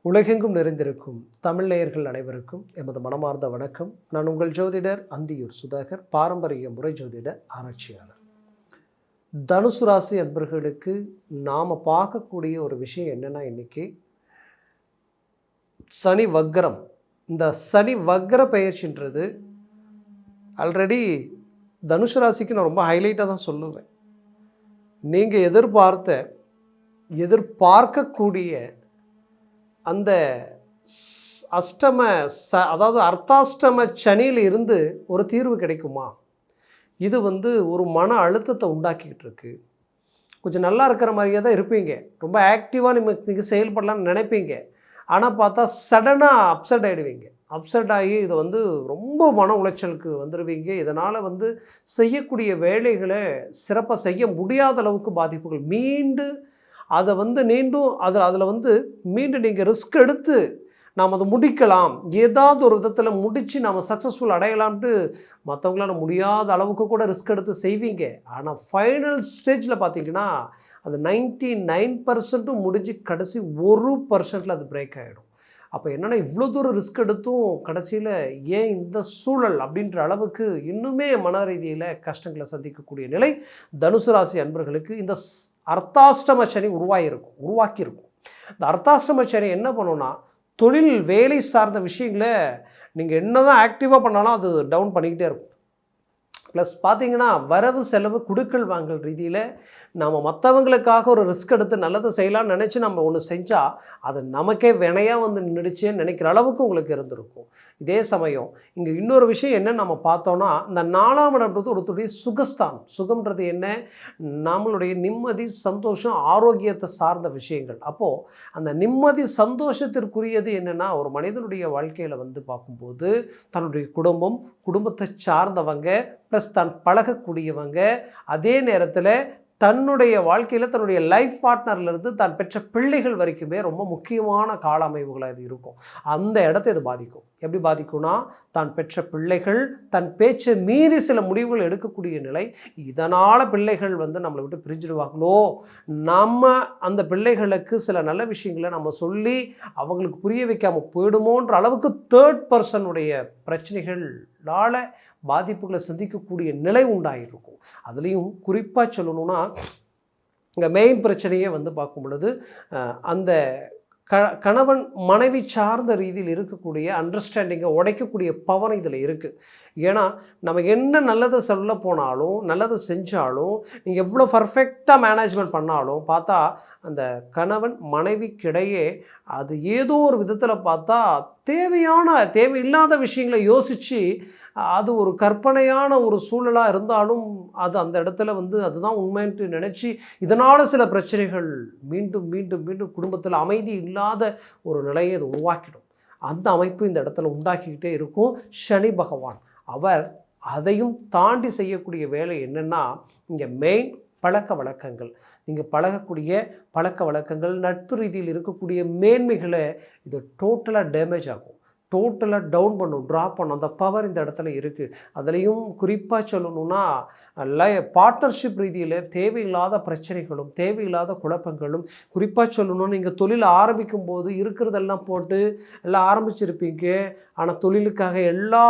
உலகெங்கும் நிறைந்திருக்கும் தமிழ் நேயர்கள் அனைவருக்கும் எமது மனமார்ந்த வணக்கம். நான் உங்கள் ஜோதிடர் அந்தியூர் சுதாகர், பாரம்பரிய முறை ஜோதிட ஆராய்ச்சியாளர். தனுசு ராசி அன்பர்களுக்கு நாம் பார்க்கக்கூடிய ஒரு விஷயம் என்னென்னா, இன்றைக்கி சனி வக்ரம். இந்த சனி வக்ர பயிற்சின்றது ஆல்ரெடி தனுசு ராசிக்கு நான் ரொம்ப ஹைலைட்டாக தான் சொல்லுவேன். நீங்கள் எதிர்பார்க்கக்கூடிய அந்த அதாவது அர்த்தாஷ்டம சனியில் இருந்து ஒரு தீர்வு கிடைக்குமா? இது ஒரு மன அழுத்தத்தை உண்டாக்கிக்கிட்டு இருக்கு. கொஞ்சம் நல்லா இருக்கிற மாதிரியே தான் இருப்பீங்க, ரொம்ப ஆக்டிவாக நீங்கள் செயல்படலான்னு நினைப்பீங்க. ஆனால் பார்த்தா சடனாக அப்செட் ஆகிடுவீங்க. அப்செட் ஆகி இது ரொம்ப மன உளைச்சலுக்கு வந்துடுவீங்க. இதனால் செய்யக்கூடிய வேலைகளை சிறப்பாக செய்ய முடியாத அளவுக்கு பாதிப்புகள். அதை மீண்டும் நீங்கள் ரிஸ்க் எடுத்து நாம் அதை முடிக்கலாம், ஏதாவது ஒரு விதத்தில் முடித்து நாம் சக்ஸஸ்ஃபுல் அடையலாம்ட்டு மற்றவங்களால முடியாத அளவுக்கு கூட ரிஸ்க் எடுத்து செய்வீங்க. ஆனால் ஃபைனல் ஸ்டேஜில் பார்த்தீங்கன்னா அது 99% முடிஞ்சு கடைசி 1% அது பிரேக் ஆகிடும். அப்போ என்னென்னா, இவ்வளோ தூரம் ரிஸ்க் எடுத்தும் கடைசியில் ஏன் இந்த சூழல் அப்படின்ற அளவுக்கு இன்னுமே மன ரீதியில் கஷ்டங்களை சந்திக்கக்கூடிய நிலை தனுசு ராசி அன்பர்களுக்கு இந்த அர்த்தாஷ்டம சனி உருவாக்கியிருக்கும். இந்த அர்த்தாஷ்டம சனி என்ன பண்ணுன்னா, தொழில் வேலை சார்ந்த விஷயங்களை நீங்கள் என்ன தான் ஆக்டிவாக பண்ணாலும் அது டவுன் பண்ணிக்கிட்டே இருக்கும். ப்ளஸ் பார்த்தீங்கன்னா, வரவு செலவு கொடுக்கல் வாங்கல் ரீதியில் நாம் மற்றவங்களுக்காக ஒரு ரிஸ்க் எடுத்து நல்லதை செய்யலாம்னு நினச்சி நம்ம ஒன்று செஞ்சால் அது நமக்கே வினையாக நின்றுச்சேன்னு நினைக்கிற அளவுக்கு உங்களுக்கு இருந்திருக்கும். இதே சமயம் இங்கே இன்னொரு விஷயம் என்ன நம்ம பார்த்தோன்னா, இந்த 4ஆம் இடம்ன்றது ஒருத்தருடைய சுகஸ்தானம். சுகம்ன்றது என்ன? நம்மளுடைய நிம்மதி, சந்தோஷம், ஆரோக்கியத்தை சார்ந்த விஷயங்கள். அப்போது அந்த நிம்மதி சந்தோஷத்திற்குரியது என்னென்னா, ஒரு மனிதனுடைய வாழ்க்கையில் பார்க்கும்போது தன்னுடைய குடும்பத்தை சார்ந்தவங்க ப்ளஸ் தான் பழகக்கூடியவங்க, அதே நேரத்தில் தன்னுடைய வாழ்க்கையில் தன்னுடைய லைஃப் பார்ட்னர்லேருந்து தான் பெற்ற பிள்ளைகள் வரைக்குமே ரொம்ப முக்கியமான கால அமைவுகளாக இது இருக்கும். அந்த இடத்த இது பாதிக்கும். எப்படி பாதிக்கும்னா, தான் பெற்ற பிள்ளைகள் தன் பேச்சை மீறி சில முடிவுகள் எடுக்கக்கூடிய நிலை. இதனால் பிள்ளைகள் நம்மளை விட்டு பிரிஞ்சிடுவாங்களோ, நம்ம அந்த பிள்ளைகளுக்கு சில நல்ல விஷயங்களை நம்ம சொல்லி அவங்களுக்கு புரிய வைக்காமல் போயிடுமோன்ற அளவுக்கு தேர்ட் பர்சனுடைய பிரச்சனைகளால் பாதிப்புகளை சந்திக்கக்கூடிய நிலை உண்டாகிருக்கும். அதுலேயும் குறிப்பாக சொல்லணும்னா, இங்கே மெயின் பிரச்சனையே பார்க்கும் பொழுது அந்த கணவன் மனைவி சார்ந்த ரீதியில் இருக்கக்கூடிய அண்டர்ஸ்டாண்டிங்கை உடைக்கக்கூடிய பவர் இதில் இருக்குது. ஏன்னா நம்ம என்ன நல்லதை சொல்ல போனாலும், நல்லதை செஞ்சாலும், நீங்கள் எவ்வளோ பர்ஃபெக்டாக மேனேஜ்மெண்ட் பண்ணாலும் பார்த்தா அந்த கணவன் மனைவிக்கிடையே அது ஏதோ ஒரு விதத்தில் பார்த்தா தேவையில்லாத விஷயங்களை யோசித்து அது ஒரு கற்பனையான ஒரு சூழலாக இருந்தாலும் அது அந்த இடத்துல அதுதான் உண்மைன்ட்டு நினச்சி இதனால் சில பிரச்சனைகள் மீண்டும் மீண்டும் மீண்டும் குடும்பத்தில் அமைதி இல்லாத ஒரு நிலையை அது உருவாக்கிடும். அந்த அமைப்பு இந்த இடத்துல உண்டாக்கிக்கிட்டே இருக்கும். சனி பகவான் அவர் அதையும் தாண்டி செய்யக்கூடிய வேலை என்னென்னா, இங்கே மெயின் பழக்க வழக்கங்கள். நீங்கள் பழகக்கூடிய பழக்க வழக்கங்கள், நட்பு ரீதியில் இருக்கக்கூடிய மேன்மைகளை இது டோட்டலாக டேமேஜ் ஆகும், டோட்டலாக டவுன் பண்ணும், ட்ராப் பண்ணும். அந்த பவர் இந்த இடத்துல இருக்குது. அதுலேயும் குறிப்பாக சொல்லணுன்னா, பார்ட்னர்ஷிப் ரீதியில் தேவையில்லாத பிரச்சனைகளும் தேவையில்லாத குழப்பங்களும். குறிப்பாக சொல்லணும்னா, நீங்கள் தொழில் ஆரம்பிக்கும் போது இருக்கிறதெல்லாம் போட்டு எல்லாம் ஆரம்பிச்சிருப்பீங்க. ஆனால் தொழிலுக்காக எல்லா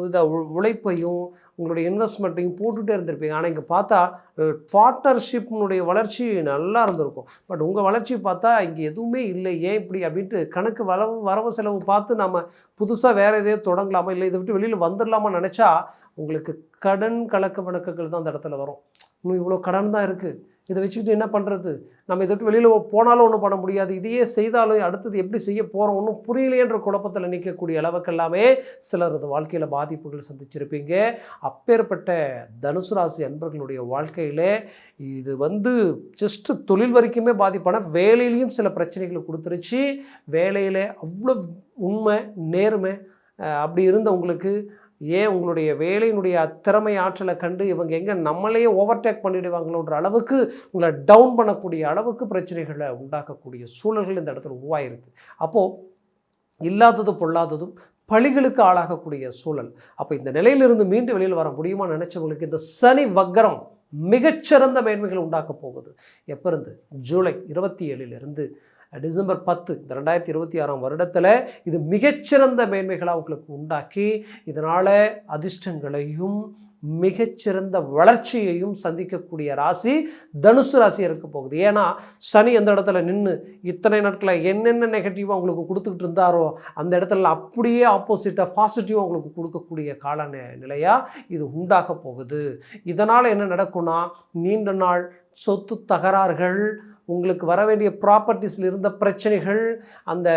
வித உழைப்பையும் உங்களுடைய இன்வெஸ்ட்மெண்ட்டையும் போட்டுகிட்டே இருந்திருப்பீங்க. ஆனால் இங்கே பார்த்தா பார்ட்னர்ஷிப்னுடைய வளர்ச்சி நல்லா இருந்திருக்கும். பட் உங்கள் வளர்ச்சி பார்த்தா இங்கே எதுவுமே இல்லை. ஏன் இப்படி அப்படின்ட்டு கணக்கு வரவு செலவு பார்த்து நம்ம புதுசாக வேறு எதையோ தொடங்கலாமா, இல்லை இதை விட்டு வெளியில் வந்துடலாமா நினச்சா உங்களுக்கு கடன் கலக்க வழக்குகள் தான் அந்த இடத்துல வரும். இன்னும் இவ்வளோ கடன் தான் இருக்குது, இதை வச்சுக்கிட்டு என்ன பண்ணுறது, நம்ம இதை விட்டு வெளியில் போனாலும் ஒன்றும் பண்ண முடியாது, இதையே செய்தாலும் அடுத்தது எப்படி செய்ய போகிறோம், ஒன்றும் புரியலையன்ற குழப்பத்தில் நிற்கக்கூடிய அளவுக்கு எல்லாமே சிலரது வாழ்க்கையில் பாதிப்புகள் சந்திச்சிருப்பீங்க. அப்பேற்பட்ட தனுசு ராசி அன்பர்களுடைய வாழ்க்கையில் இது ஜஸ்ட்டு தொழில் வரைக்குமே பாதிப்பான, வேலையிலையும் சில பிரச்சனைகளை கொடுத்துருச்சு. வேலையில் அவ்வளோ உண்மை நேர்மை அப்படி இருந்தவங்களுக்கு ஏன் உங்களுடைய வேலையினுடைய திறமை ஆற்றலை கண்டு இவங்க எங்கே நம்மளையே ஓவர்டேக் பண்ணிவிடுவாங்களோன்ற அளவுக்கு உங்களை டவுன் பண்ணக்கூடிய அளவுக்கு பிரச்சனைகளை உண்டாக்கக்கூடிய சூழல்கள் இந்த இடத்துல உருவாயிருக்கு. அப்போது இல்லாததும் பொல்லாததும் பழிகளுக்கு ஆளாகக்கூடிய சூழல். அப்போ இந்த நிலையிலிருந்து மீண்டும் வெளியில் வர முடியுமா நினச்சவங்களுக்கு இந்த சனி வக்ரம் மிகச்சிறந்த மேன்மைகள் உண்டாக்க போகுது. எப்போ இருந்து? ஜூலை 27 டிசம்பர் 10 இந்த 2026 வருடத்தில் இது மிகச்சிறந்த மேன்மைகளாக உங்களுக்கு உண்டாக்கி இதனால் அதிர்ஷ்டங்களையும் மிகச்சிறந்த வளர்ச்சியையும் சந்திக்கக்கூடிய ராசி தனுசு ராசி இருக்க போகுது. ஏன்னா சனி அந்த இடத்துல நின்று இத்தனை நாட்களில் என்னென்ன நெகட்டிவாக உங்களுக்கு கொடுத்துக்கிட்டு இருந்தாரோ அந்த இடத்துல அப்படியே ஆப்போசிட்டாக பாசிட்டிவாக உங்களுக்கு கொடுக்கக்கூடிய கால நிலையாக இது உண்டாக போகுது. இதனால் என்ன நடக்கும்னா நீண்ட நாள் சொத்து தகராறுகள், உங்களுக்கு வர வேண்டிய ப்ராப்பர்ட்டிஸில் இருந்த பிரச்சனைகள், அந்த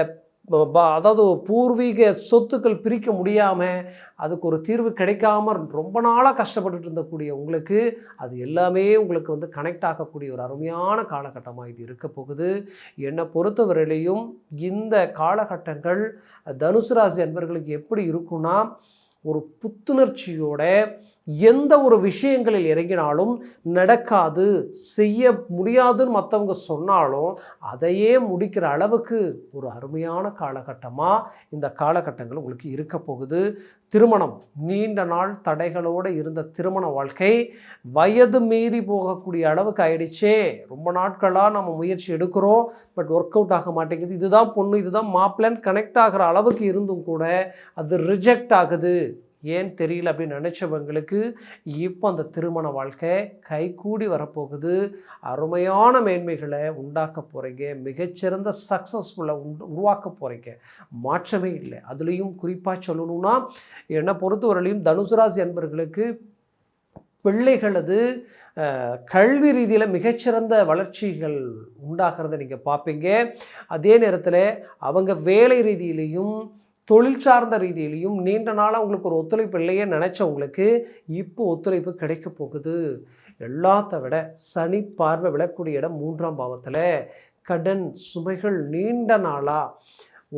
அதாவது பூர்வீக சொத்துக்கள் பிரிக்க முடியாமல் அதுக்கு ஒரு தீர்வு கிடைக்காம ரொம்ப நாளாக கஷ்டப்பட்டுட்டு இருந்தக்கூடிய உங்களுக்கு அது எல்லாமே உங்களுக்கு கனெக்ட் ஆகக்கூடிய ஒரு அருமையான காலகட்டமாக இது இருக்க போகுது. என்னை பொறுத்தவரையிலையும் இந்த காலகட்டங்கள் தனுசு ராசி அன்பர்களுக்கு எப்படி இருக்குன்னா, ஒரு புத்துணர்ச்சியோட எந்த ஒரு விஷயங்களில் இறங்கினாலும் நடக்காது, செய்ய முடியாதுன்னு மற்றவங்க சொன்னாலும் அதையே முடிக்கிற அளவுக்கு ஒரு அருமையான காலகட்டமாக இந்த காலகட்டங்கள் உங்களுக்கு இருக்க போகுது. திருமணம், நீண்ட நாள் தடைகளோடு இருந்த திருமண வாழ்க்கை வயது மீறி போகக்கூடிய அளவுக்கு ஆயிடுச்சே. ரொம்ப நாட்களாக நம்ம முயற்சி எடுக்கிறோம், பட் ஒர்க் அவுட் ஆக மாட்டேங்குது, இதுதான் பொண்ணு இதுதான் மாப்பிள்ளைன்னு கனெக்ட் ஆகிற அளவுக்கு இருந்தும் கூட அது ரிஜெக்ட் ஆகுது, ஏன் தெரியல அப்படின்னு நினச்சவங்களுக்கு இப்போ அந்த திருமண வாழ்க்கை கைகூடி வரப்போகுது. அருமையான மேன்மைகளை உண்டாக்க போகிறீங்க, மிகச்சிறந்த சக்ஸஸ்ஃபுல்லாக உருவாக்க போகிறீங்க, மாற்றமே இல்லை. அதுலேயும் குறிப்பாக சொல்லணும்னா என்னை பொறுத்தவரையிலையும் தனுசு ராசி அன்பர்களுக்கு பிள்ளைகளது கல்வி ரீதியில் மிகச்சிறந்த வளர்ச்சிகள் உண்டாகிறத நீங்கள் பார்ப்பீங்க. அதே நேரத்தில் அவங்க வேலை ரீதியிலையும் தொழில் சார்ந்த ரீதியிலையும் நீண்ட நாளாக உங்களுக்கு ஒரு ஒத்துழைப்பு இல்லையே நினச்சவங்களுக்கு இப்போ ஒத்துழைப்பு கிடைக்க போகுது. எல்லாத்த விட சனி பார்வை விழக்கூடிய இடம் 3ஆம் பாவத்தில். கடன் சுமைகள் நீண்ட நாளாக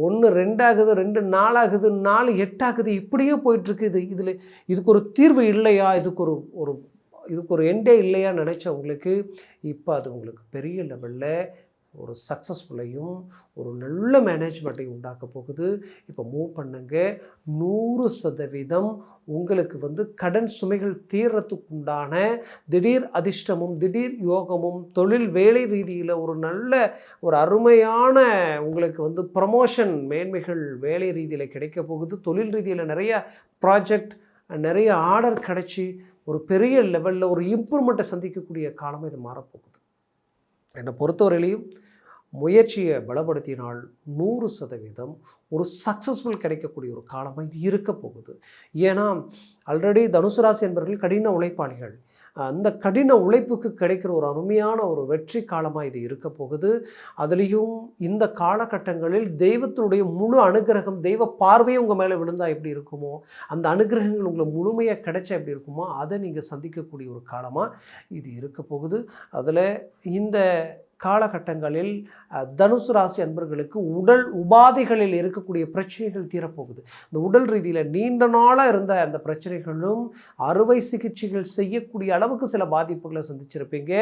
1 2 ஆகுது, 2 4 ஆகுது, 4 8 ஆகுது, இப்படியே போயிட்டுருக்கு. இதுக்கு ஒரு தீர்வு இல்லையா, இதுக்கு ஒரு எண்டே இல்லையா நினச்சவங்களுக்கு இப்போ அது உங்களுக்கு பெரிய லெவலில் ஒரு சக்ஸஸ்ஃபுல்லையும் ஒரு நல்ல மேனேஜ்மெண்ட்டையும் உண்டாக்க போகுது. இப்போ மூவ் பண்ணுங்க. 100% உங்களுக்கு கடன் சுமைகள் தீர்றதுக்கு உண்டான திடீர் அதிர்ஷ்டமும் திடீர் யோகமும் தொழில் வேலை ரீதியில் ஒரு நல்ல ஒரு அருமையான உங்களுக்கு ப்ரமோஷன் மேன்மைகள் வேலை ரீதியில் கிடைக்க போகுது. தொழில் ரீதியில் நிறைய ப்ராஜெக்ட், நிறைய ஆர்டர் கிடைச்சி ஒரு பெரிய லெவலில் ஒரு இம்ப்ரூவ்மெண்ட்டை சந்திக்கக்கூடிய காலமாக இது மாறப்போகுது. என்னை பொறுத்தவரையிலையும் முயற்சியை பலப்படுத்தினால் 100% ஒரு சக்ஸஸ்ஃபுல் கிடைக்கக்கூடிய ஒரு காலமாக இது இருக்க போகுது. ஏன்னா ஆல்ரெடி தனுசு ராசி என்பவர்கள் கடின உழைப்பாளிகள். அந்த கடின உழைப்புக்கு கிடைக்கிற ஒரு அருமையான ஒரு வெற்றி காலமாக இது இருக்க போகுது. அதுலேயும் இந்த காலகட்டங்களில் தெய்வத்தினுடைய முழு அனுகிரகம், தெய்வ பார்வையும் உங்கள் மேலே விழுந்தால் எப்படி இருக்குமோ, அந்த அனுகிரகங்கள் உங்களுக்கு முழுமையாக கிடைச்சா எப்படி இருக்குமோ அதை நீங்கள் சந்திக்கக்கூடிய ஒரு காலமாக இது இருக்க போகுது. அதில் இந்த காலகட்டங்களில் தனுசு ராசி அன்பர்களுக்கு உடல் உபாதைகளில் இருக்கக்கூடிய பிரச்சனைகள் தீரப்போகுது. இந்த உடல் ரீதியில் நீண்ட நாளாக இருந்த அந்த பிரச்சனைகளும் அறுவை சிகிச்சைகள் செய்யக்கூடிய அளவுக்கு சில பாதிப்புகளை சந்திச்சிருப்பீங்க.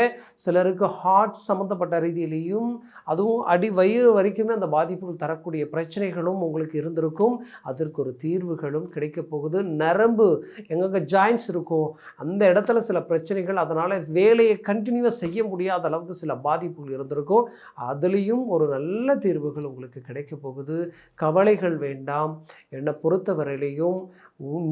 சிலருக்கு ஹார்ட் சம்மந்தப்பட்ட ரீதியிலையும் அதுவும் வயிறு வரைக்குமே அந்த பாதிப்புகள் தரக்கூடிய பிரச்சனைகளும் உங்களுக்கு இருந்திருக்கும். அதற்கு ஒரு தீர்வுகளும் கிடைக்க போகுது. நரம்பு எங்கெங்கே ஜாயின்ஸ் இருக்கோ அந்த இடத்துல சில பிரச்சனைகள், அதனால் வேலையை கண்டினியூவாக செய்ய முடியாத அளவுக்கு சில பாதிப்புகள் இருந்திருக்கும். அதுலேயும் ஒரு நல்ல தீர்வுகள் உங்களுக்கு கிடைக்க போகுது. கவலைகள் வேண்டாம். என்னை பொறுத்தவரையிலையும்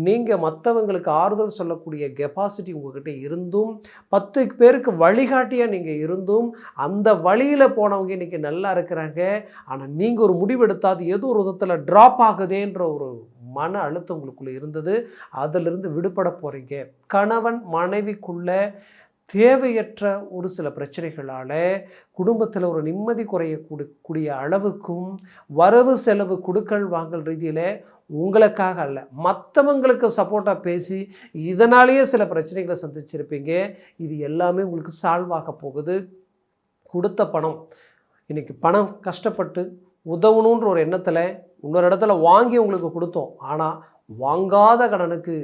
நீங்கள் மற்றவங்களுக்கு ஆறுதல் சொல்லக்கூடிய கெப்பாசிட்டி உங்ககிட்ட இருந்தும் 10 பேருக்கு வழிகாட்டியாக நீங்கள் இருந்தும் அந்த வழியில் போனவங்க இன்றைக்கி நல்லா இருக்கிறாங்க. ஆனால் நீங்கள் ஒரு முடிவெடுத்தாது ஏதோ ஒரு விதத்தில் ட்ராப் ஆகுதேன்ற ஒரு மன அழுத்தம் உங்களுக்குள்ளே இருந்தது. அதிலிருந்து விடுபட போகிறீங்க. கணவன் மனைவிக்குள்ள தேவையற்ற ஒரு சில பிரச்சனைகளால் குடும்பத்தில் ஒரு நிம்மதி குறையக்கூடிய அளவுக்கும் வரவு செலவு கொடுக்கல் வாங்கல் ரீதியில் உங்களுக்காக அல்ல மற்றவங்களுக்கு சப்போர்ட்டாக பேசி இதனாலேயே சில பிரச்சனைகளை சந்திச்சிருப்பீங்க. இது எல்லாமே உங்களுக்கு சால்வ் ஆக போகுது. கொடுத்த பணம் இன்றைக்கி பணம் கஷ்டப்பட்டு உதவணுன்ற ஒரு எண்ணத்தில் இன்னொரு இடத்துல வாங்கி உங்களுக்கு கொடுத்தோம். ஆனால் வாங்காத கடனுக்கு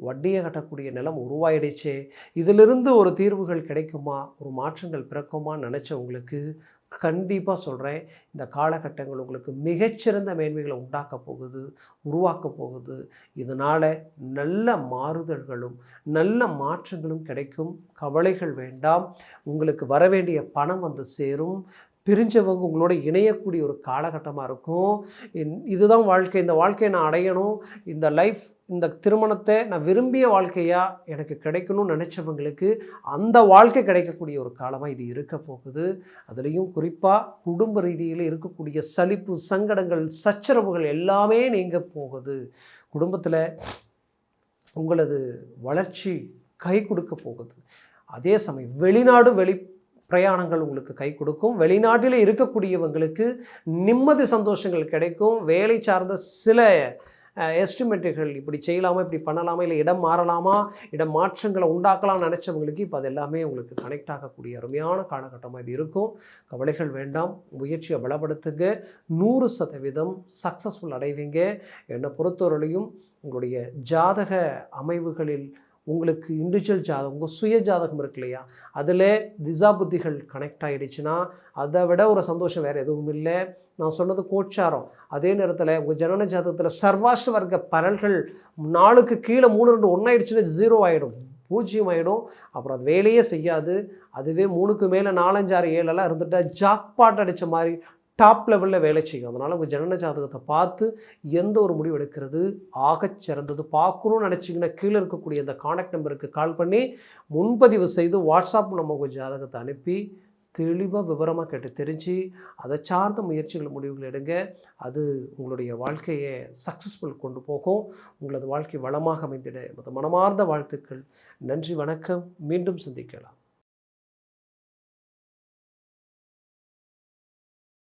வட்டியை கட்டக்கூடிய நிலம் உருவாயிடுச்சே. இதிலிருந்து ஒரு தீர்வுகள் கிடைக்குமா, ஒரு மாற்றங்கள் பிறக்குமா நினச்சவங்களுக்கு கண்டிப்பாக சொல்கிறேன், இந்த காலகட்டங்கள் உங்களுக்கு மிகச்சிறந்த மேன்மைகளை உருவாக்க போகுது. இதனால் நல்ல மாறுதல்களும் நல்ல மாற்றங்களும் கிடைக்கும். கவலைகள் வேண்டாம். உங்களுக்கு வர வேண்டிய பணம் வந்து சேரும். பிரிஞ்சவங்க உங்களோட இணையக்கூடிய ஒரு காலகட்டமாக இருக்கும். இதுதான் வாழ்க்கை, இந்த வாழ்க்கையை நான் அடையணும், இந்த லைஃப், இந்த திருமணத்தை நான் விரும்பிய வாழ்க்கையாக எனக்கு கிடைக்கணும்னு நினச்சவங்களுக்கு அந்த வாழ்க்கை கிடைக்கக்கூடிய ஒரு காலமாக இது இருக்க போகுது. அதுலேயும் குறிப்பாக குடும்ப ரீதியில் இருக்கக்கூடிய சலிப்பு, சங்கடங்கள், சச்சரவுகள் எல்லாமே நீங்க போகுது. குடும்பத்தில் உங்களது வளர்ச்சி கை கொடுக்க போகுது. அதே சமயம் வெளிநாடு பிரயாணங்கள் உங்களுக்கு கை கொடுக்கும். வெளிநாட்டில் இருக்கக்கூடியவங்களுக்கு நிம்மதி சந்தோஷங்கள் கிடைக்கும். வேலை சார்ந்த சில எஸ்டிமேட்டுகள் இப்படி செய்யலாமா, இப்படி பண்ணலாமா, இல்லை இடம் மாறலாமா, இடம் மாற்றங்களை உண்டாக்கலாம்னு நினச்சவங்களுக்கு இப்போ அது எல்லாமே உங்களுக்கு கனெக்ட் ஆகக்கூடிய அருமையான காலகட்டமாக இது இருக்கும். கவலைகள் வேண்டாம், முயற்சியை பலப்படுத்துங்க. 100% சக்ஸஸ்ஃபுல் அடைவீங்க. என்னை பொறுத்தவரையிலையும் உங்களுடைய ஜாதக அமைவுகளில் உங்களுக்கு இண்டிவிஜுவல் ஜாதகம், உங்கள் சுய ஜாதகம் இருக்கு இல்லையா, அதில் திசா புத்திகள் கனெக்ட் ஆகிடுச்சுன்னா அதை விட ஒரு சந்தோஷம் வேறு எதுவும் இல்லை. நான் சொன்னது கோச்சாரம். அதே நேரத்தில் உங்கள் ஜனன ஜாதகத்தில் சர்வாஷ்ட வர்க்க பலன்கள் நாளுக்கு கீழே 3 2 ஒன்றாயிடுச்சுன்னா 0 ஆகிடும், 0 ஆகிடும். அப்புறம் அது வேலையே செய்யாது. அதுவே 3க்கு மேலே 4 5 6 7 இருந்துட்டால் ஜாக்பாட் அடித்த மாதிரி டாப் லெவலில் வேலை செய்யும். அதனால் உங்கள் ஜனன ஜாதகத்தை பார்த்து எந்த ஒரு முடிவு எடுக்கிறது ஆகச் சிறந்தது. பார்க்கணும்னு நினச்சிங்கன்னா கீழே இருக்கக்கூடிய இந்த கான்டாக்ட் நம்பருக்கு கால் பண்ணி முன்பதிவு செய்து வாட்ஸ்அப் நம்ம உங்கள் ஜாதகத்தை அனுப்பி தெளிவாக விவரமாக கேட்டு தெரிஞ்சு அதை சார்ந்த முயற்சிகள் முடிவுகள் எடுங்க. அது உங்களுடைய வாழ்க்கையை சக்ஸஸ்ஃபுல் கொண்டு போகும். உங்களது வாழ்க்கை வளமாக அமைந்திட மனமார்ந்த வாழ்த்துக்கள். நன்றி, வணக்கம். மீண்டும் சந்திக்கலாம்.